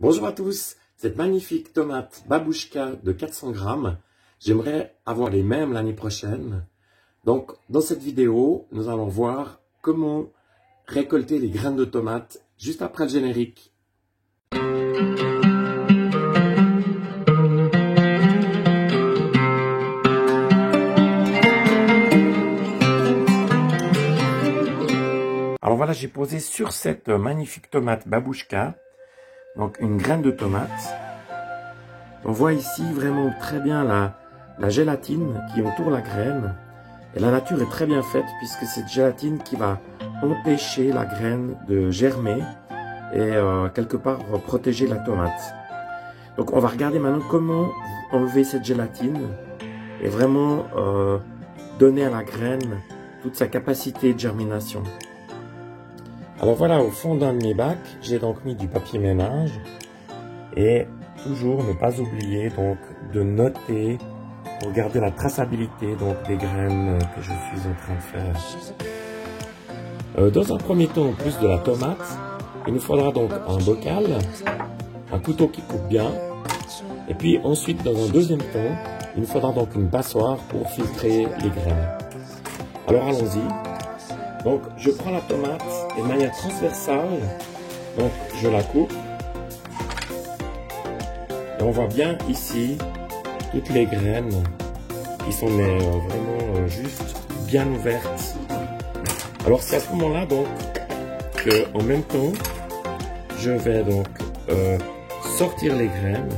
Bonjour à tous, cette magnifique tomate babouchka de 400 grammes, j'aimerais avoir les mêmes l'année prochaine. Donc dans cette vidéo, nous allons voir comment récolter les graines de tomates juste après le générique. Alors voilà, j'ai posé sur cette magnifique tomate babouchka donc une graine de tomate. On voit ici vraiment très bien la gélatine qui entoure la graine. Et la nature est très bien faite puisque c'est cette gélatine qui va empêcher la graine de germer et quelque part protéger la tomate. Donc on va regarder maintenant comment enlever cette gélatine et vraiment donner à la graine toute sa capacité de germination. Alors voilà, au fond d'un de mes bacs, j'ai donc mis du papier ménage et toujours ne pas oublier donc de noter pour garder la traçabilité donc des graines que je suis en train de faire. Dans un premier temps, en plus de la tomate, il nous faudra donc un bocal, un couteau qui coupe bien, et puis ensuite dans un deuxième temps, il nous faudra donc une passoire pour filtrer les graines. Alors allons-y. Donc je prends la tomate et de manière transversale, donc je la coupe. Et on voit bien ici toutes les graines qui sont vraiment juste bien ouvertes. Alors c'est à ce moment-là donc que en même temps je vais donc sortir les graines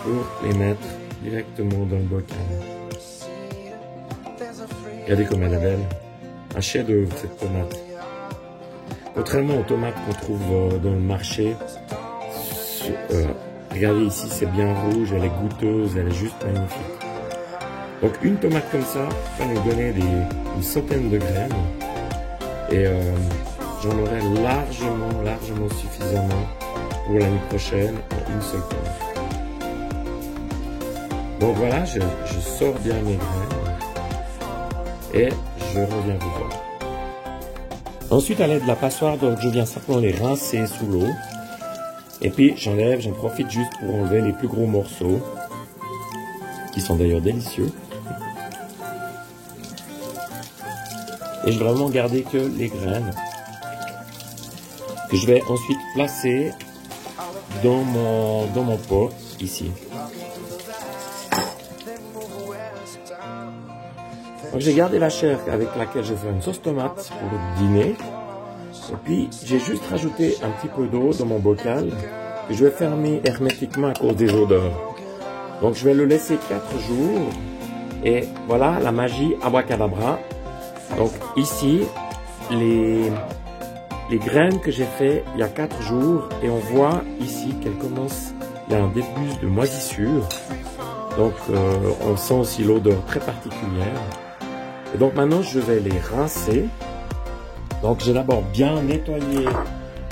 pour les mettre directement dans le bocal. Regardez comme elle est belle. Un chef-d'œuvre cette tomate. Contrairement aux tomates qu'on trouve dans le marché, regardez ici, c'est bien rouge, elle est goûteuse, elle est juste magnifique. Donc une tomate comme ça va nous donner une centaine de graines et j'en aurai largement suffisamment pour l'année prochaine en une seule tomate. Donc voilà, je sors bien mes graines et je reviens vous voir. Ensuite, à l'aide de la passoire, donc je viens simplement les rincer sous l'eau. Et puis j'en profite juste pour enlever les plus gros morceaux, qui sont d'ailleurs délicieux. Et je vais vraiment garder que les graines, que je vais ensuite placer dans mon pot, ici. Donc j'ai gardé la chair avec laquelle je fais une sauce tomate pour le dîner. Et puis j'ai juste rajouté un petit peu d'eau dans mon bocal que je vais fermer hermétiquement à cause des odeurs. Donc je vais le laisser 4 jours. Et voilà la magie abracadabra. Donc ici, les graines que j'ai fait il y a 4 jours. Et on voit ici qu'elles commencent, il y a un début de moisissure. Donc on sent aussi l'odeur très particulière. Et donc maintenant je vais les rincer. Donc j'ai d'abord bien nettoyé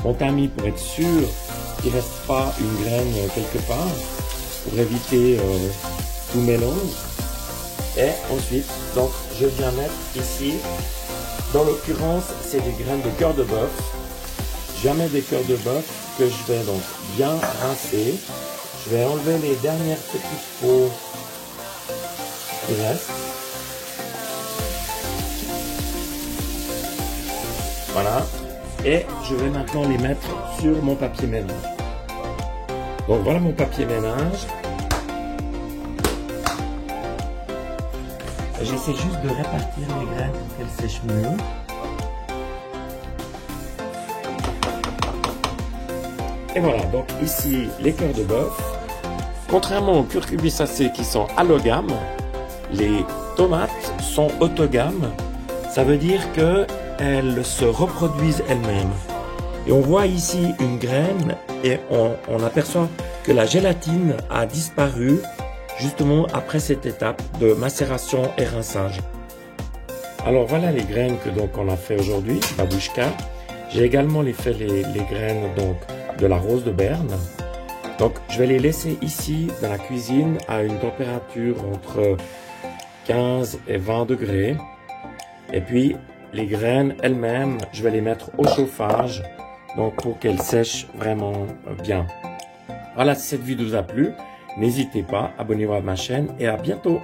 mon tamis pour être sûr qu'il ne reste pas une graine quelque part, pour éviter tout mélange. Et ensuite, donc je viens mettre ici, dans l'occurrence c'est des graines de cœur de bœuf. Je viens mettre des cœurs de bœuf que je vais donc bien rincer. Je vais enlever les dernières petites peaux qui restent. Voilà, et je vais maintenant les mettre sur mon papier ménage. Donc voilà mon papier ménage. J'essaie juste de répartir les graines pour qu'elles sèchent mieux. Et voilà, donc ici les cœurs de bœuf. Contrairement aux curcubitacées qui sont allogames, les tomates sont autogames. Ça veut dire que elles se reproduisent elles-mêmes. Et on voit ici une graine et on aperçoit que la gélatine a disparu justement après cette étape de macération et rinçage. Alors voilà les graines que donc on a fait aujourd'hui, babouchka. J'ai également fait les graines donc de la rose de Berne. Donc je vais les laisser ici dans la cuisine à une température entre 15 et 20 degrés. Et puis les graines elles-mêmes, je vais les mettre au chauffage, donc pour qu'elles sèchent vraiment bien. Voilà, si cette vidéo vous a plu, n'hésitez pas, abonnez-vous à ma chaîne et à bientôt.